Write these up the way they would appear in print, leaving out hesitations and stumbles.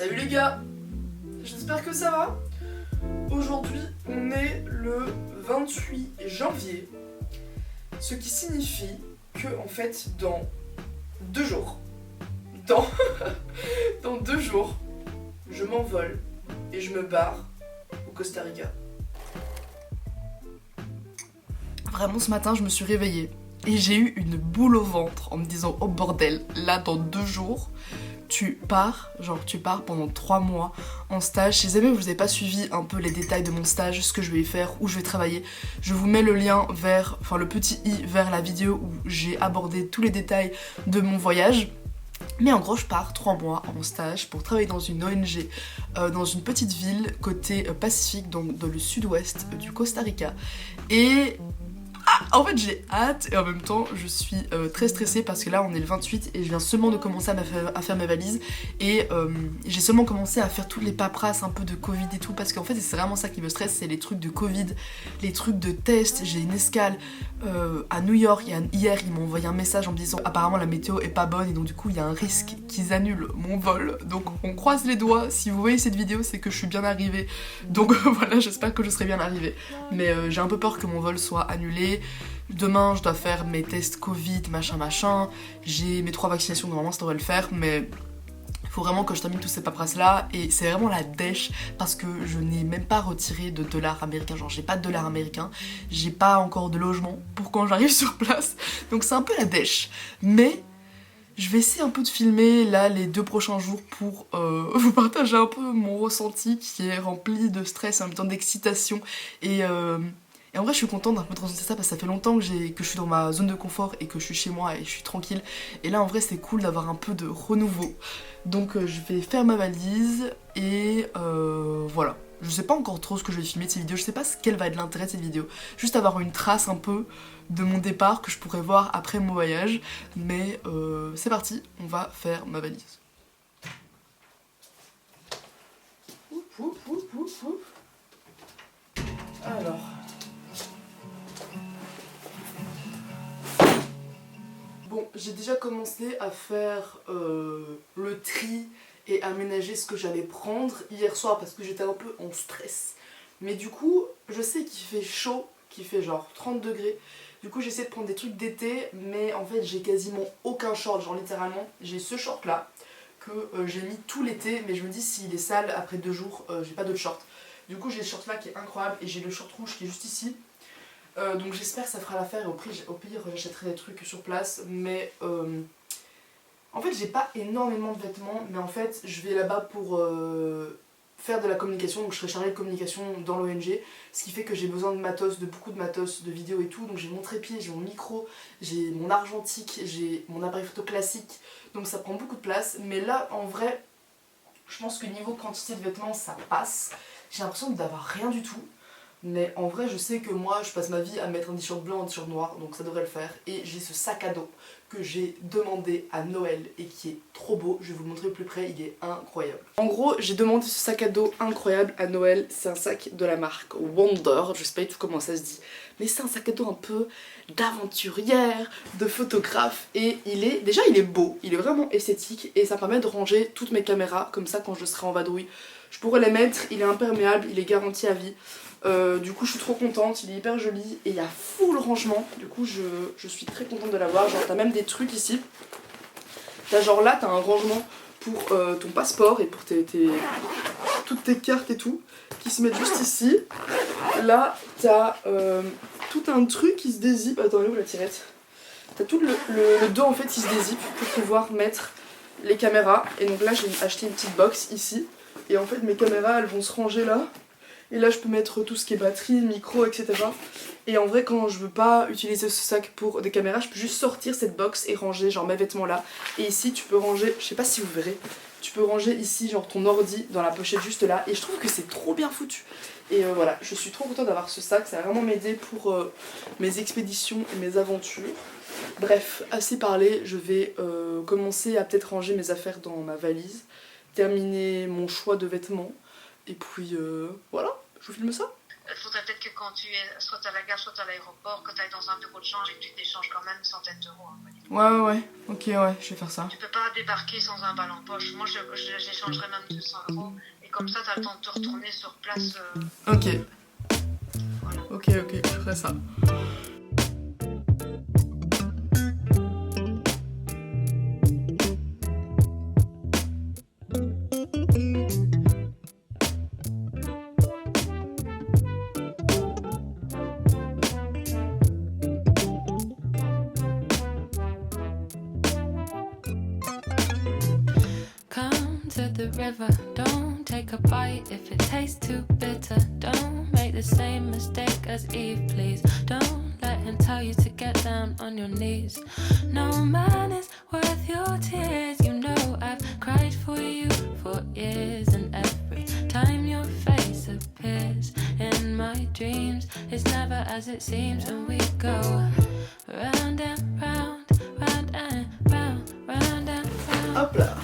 Salut les gars, j'espère que ça va. Aujourd'hui on est le 28 janvier, ce qui signifie que en fait dans 2 jours, dans 2 jours, je m'envole et je me barre au Costa Rica. Vraiment ce matin je me suis réveillée et j'ai eu une boule au ventre en me disant oh bordel, là dans 2 jours tu pars pendant 3 mois en stage. Si jamais vous n'avez pas suivi un peu les détails de mon stage, ce que je vais faire, où je vais travailler, je vous mets le lien vers, enfin le petit i vers la vidéo où j'ai abordé tous les détails de mon voyage. Mais en gros je pars 3 mois en stage pour travailler dans une ONG dans une petite ville côté Pacifique, donc dans le sud-ouest du Costa Rica. Et en fait j'ai hâte et en même temps je suis très stressée parce que là on est le 28 et je viens seulement de commencer à faire mes valises et j'ai seulement commencé à faire toutes les paperasses un peu de Covid et tout parce qu'en fait c'est vraiment ça qui me stresse, c'est les trucs de Covid, les trucs de test. J'ai une escale à New York, hier ils m'ont envoyé un message en me disant apparemment la météo est pas bonne et donc du coup il y a un risque qu'ils annulent mon vol, donc on croise les doigts. Si vous voyez cette vidéo c'est que je suis bien arrivée, donc voilà, j'espère que je serai bien arrivée, mais j'ai un peu peur que mon vol soit annulé. Demain je dois faire mes tests Covid machin, j'ai mes 3 vaccinations, normalement ça devrait le faire, mais il faut vraiment que je termine tous ces paperasses là et c'est vraiment la dèche parce que je n'ai même pas retiré de dollars américains, genre j'ai pas de dollars américains, j'ai pas encore de logement pour quand j'arrive sur place, donc c'est un peu la dèche. Mais je vais essayer un peu de filmer là les 2 prochains jours pour vous partager un peu mon ressenti qui est rempli de stress et en même temps d'excitation et en vrai je suis contente d'un peu de ressentir ça parce que ça fait longtemps que je suis dans ma zone de confort et que je suis chez moi et je suis tranquille. Et là en vrai c'est cool d'avoir un peu de renouveau. Donc je vais faire ma valise et voilà. Je sais pas encore trop ce que je vais filmer de ces vidéos, je sais pas quel va être l'intérêt de cette vidéo. Juste avoir une trace un peu de mon départ que je pourrais voir après mon voyage. Mais c'est parti, on va faire ma valise. Alors... Bon, j'ai déjà commencé à faire le tri et aménager ce que j'allais prendre hier soir parce que j'étais un peu en stress. Mais du coup, je sais qu'il fait chaud, qu'il fait genre 30 degrés. Du coup, j'essaie de prendre des trucs d'été, mais en fait, j'ai quasiment aucun short. Genre littéralement, j'ai ce short là que j'ai mis tout l'été, mais je me dis s'il est sale après 2 jours, j'ai pas d'autre short. Du coup, j'ai ce short là qui est incroyable et j'ai le short rouge qui est juste ici. Donc j'espère que ça fera l'affaire et au pire j'achèterai des trucs sur place, mais en fait j'ai pas énormément de vêtements, mais en fait je vais là-bas pour faire de la communication, donc je serai chargée de communication dans l'ONG, ce qui fait que j'ai besoin de matos, de beaucoup de matos, de vidéos et tout, donc j'ai mon trépied, j'ai mon micro, j'ai mon argentique, j'ai mon appareil photo classique, donc ça prend beaucoup de place, mais là en vrai je pense que niveau quantité de vêtements ça passe, j'ai l'impression d'avoir rien du tout. Mais en vrai je sais que moi je passe ma vie à mettre un t-shirt blanc, un t-shirt noir, donc ça devrait le faire. Et j'ai ce sac à dos que j'ai demandé à Noël et qui est trop beau, je vais vous le montrer de plus près, il est incroyable. En gros j'ai demandé ce sac à dos incroyable à Noël, c'est un sac de la marque Wonder, je sais pas du tout comment ça se dit, mais c'est un sac à dos un peu d'aventurière, de photographe, et il est beau, il est vraiment esthétique et ça permet de ranger toutes mes caméras, comme ça quand je serai en vadrouille je pourrais les mettre, il est imperméable, il est garanti à vie. Du coup je suis trop contente, il est hyper joli et il y a full rangement, du coup je suis très contente de l'avoir. Genre t'as même des trucs ici, t'as genre là t'as un rangement pour ton passeport et pour toutes tes cartes et tout qui se mettent juste ici. Là t'as tout un truc qui se dézippe, attendez où la tirette, t'as tout le dos en fait qui se dézippe pour pouvoir mettre les caméras. Et donc là j'ai acheté une petite box ici et en fait mes caméras elles vont se ranger là. Et là je peux mettre tout ce qui est batterie, micro, etc. Et en vrai quand je veux pas utiliser ce sac pour des caméras, je peux juste sortir cette box et ranger genre mes vêtements là. Et ici tu peux ranger, je sais pas si vous verrez, tu peux ranger ici genre ton ordi dans la pochette juste là. Et je trouve que c'est trop bien foutu. Et voilà, je suis trop contente d'avoir ce sac, ça va vraiment m'aider pour mes expéditions et mes aventures. Bref, assez parlé, je vais commencer à peut-être ranger mes affaires dans ma valise, terminer mon choix de vêtements. Et puis voilà, je vous filme ça. Il faudrait peut-être que quand tu es soit à la gare, soit à l'aéroport, quand tu ailles dans un bureau de change et que tu t'échanges quand même une centaine d'euros. Ouais, ok, ouais, je vais faire ça. Tu peux pas débarquer sans un bal en poche. Moi, j'échangerais même 200 euros. Et comme ça, tu as le temps de te retourner sur place. Ok. Voilà. Ok, je ferai ça. To the river, don't take a bite if it tastes too bitter. Don't make the same mistake as Eve, please. Don't let him tell you to get down on your knees. No man is worth your tears. You know I've cried for you for years, and every time your face appears in my dreams, it's never as it seems, and we go round and round, round and round, round and round. Hop là.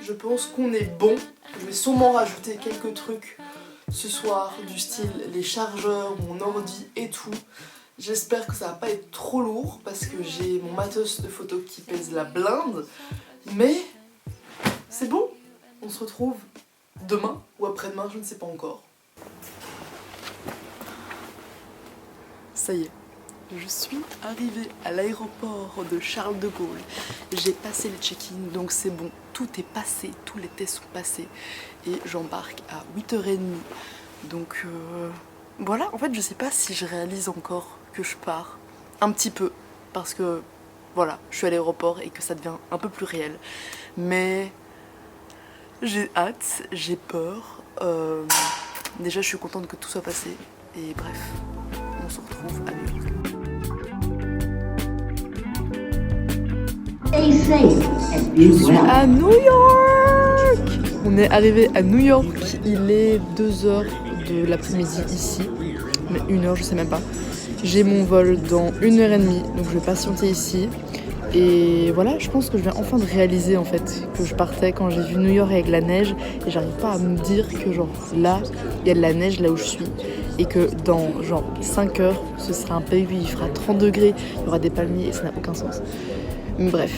Je pense qu'on est bon. Je vais sûrement rajouter quelques trucs ce soir, du style les chargeurs, mon ordi et tout. J'espère que ça va pas être trop lourd parce que j'ai mon matos de photo qui pèse la blinde. Mais c'est bon. On se retrouve demain ou après-demain, je ne sais pas encore. Ça y est. Je suis arrivée à l'aéroport de Charles de Gaulle. J'ai passé le check-in, donc c'est bon. Tout est passé, tous les tests sont passés. Et j'embarque à 8h30. Donc voilà, en fait je sais pas si je réalise encore que je pars. Un petit peu, parce que voilà, je suis à l'aéroport et que ça devient un peu plus réel. Mais j'ai hâte, j'ai peur. Déjà je suis contente que tout soit passé. Et bref, on se retrouve à New York. Je suis à New York. On est arrivé à New York, il est 2h de l'après-midi ici, mais 1h je sais même pas. J'ai mon vol dans 1h30, donc je vais patienter ici. Et voilà, je pense que je viens enfin de réaliser en fait que je partais quand j'ai vu New York avec la neige et j'arrive pas à me dire que genre là, il y a de la neige là où je suis et que dans genre 5 heures, ce sera un pays où il fera 30 degrés, il y aura des palmiers et ça n'a aucun sens. Mais bref.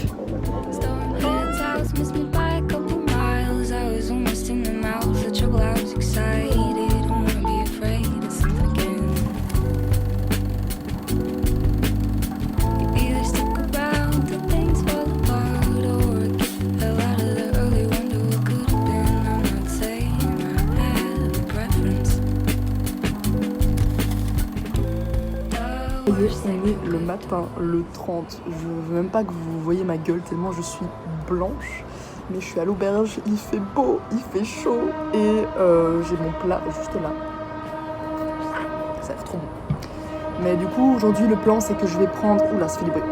On est le matin, le 30. Je veux même pas que vous voyez ma gueule tellement je suis blanche. Mais je suis à l'auberge, il fait beau, il fait chaud. Et j'ai mon plat juste là. Ça a l'air trop bon. Mais du coup, aujourd'hui, le plan, c'est que je vais prendre... Oula, ça fait du bruit.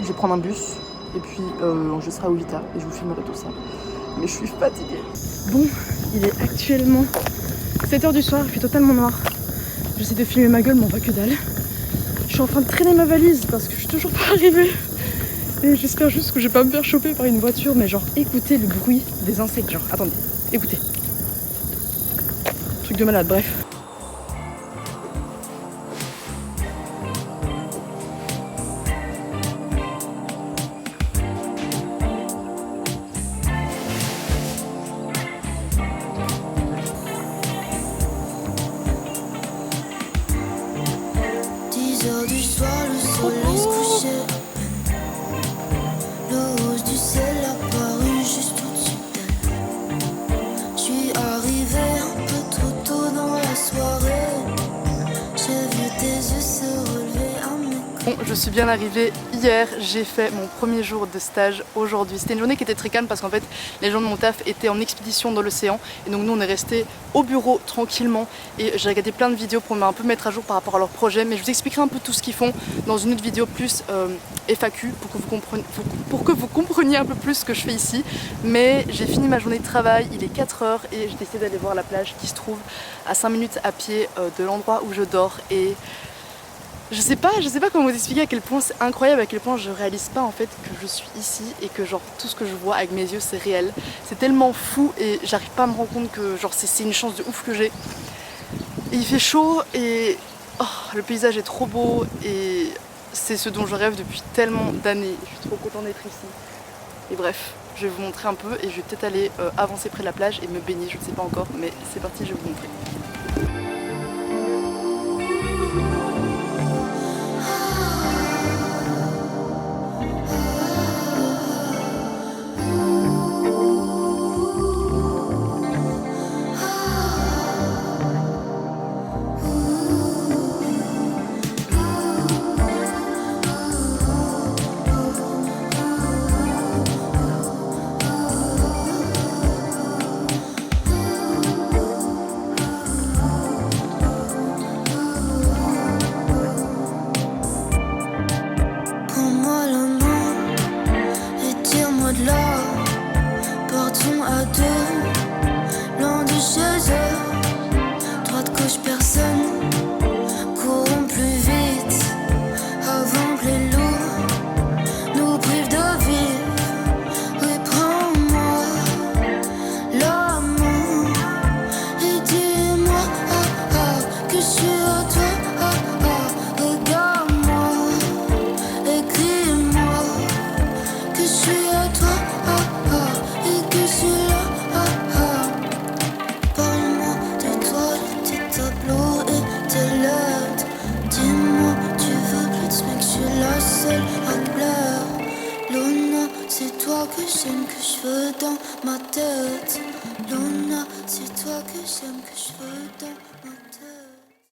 Je vais prendre un bus. Et puis, je serai à Ovita et je vous filmerai tout ça. Mais je suis fatiguée. Bon, il est actuellement 7h du soir, il fait totalement noir. J'essaie de filmer ma gueule, mais on voit que dalle. Je suis en train de traîner ma valise parce que je suis toujours pas arrivée. Et j'espère juste que je vais pas me faire choper par une voiture. Mais genre, écoutez le bruit des insectes. Genre, attendez, écoutez. Truc de malade, bref. Du soir, le soleil se couchait. Le rose du ciel apparu juste au-dessus d'elle. Je suis arrivée un peu trop tôt dans la soirée. J'ai vu tes yeux se relever à mes côtés. Bon, je suis bien arrivée hier, j'ai fait mon premier jour de stage aujourd'hui. C'était une journée qui était très calme parce qu'en fait les gens de mon taf étaient en expédition dans l'océan et donc nous on est restés au bureau tranquillement et j'ai regardé plein de vidéos pour un peu mettre à jour par rapport à leur projet, mais je vous expliquerai un peu tout ce qu'ils font dans une autre vidéo plus FAQ pour que vous compreniez un peu plus ce que je fais ici. Mais j'ai fini ma journée de travail, il est 4h et j'ai décidé d'aller voir la plage qui se trouve à 5 minutes à pied de l'endroit où je dors et Je sais pas comment vous expliquer à quel point c'est incroyable, à quel point je réalise pas en fait que je suis ici et que genre tout ce que je vois avec mes yeux c'est réel. C'est tellement fou et j'arrive pas à me rendre compte que genre c'est une chance de ouf que j'ai. Et il fait chaud et oh, le paysage est trop beau et c'est ce dont je rêve depuis tellement d'années. Je suis trop contente d'être ici. Et bref, je vais vous montrer un peu et je vais peut-être aller avancer près de la plage et me baigner, je ne sais pas encore, mais c'est parti, je vais vous montrer. Partons à deux, loin de chez eux. Droite, gauche, personne. Courons plus vite avant que les loups nous privent de vivre. Oui, prends-moi l'amour et dis-moi que je suis à toi. Regarde-moi, écris-moi que je suis à toi. Et que je suis là. Parle-moi de toi, de tes tableaux et tes lettres. Dis-moi, tu veux plus de ce mec, je suis la seule à te plaire. Luna, c'est toi que j'aime, que je veux dans ma tête. Luna, c'est toi que j'aime, que je veux dans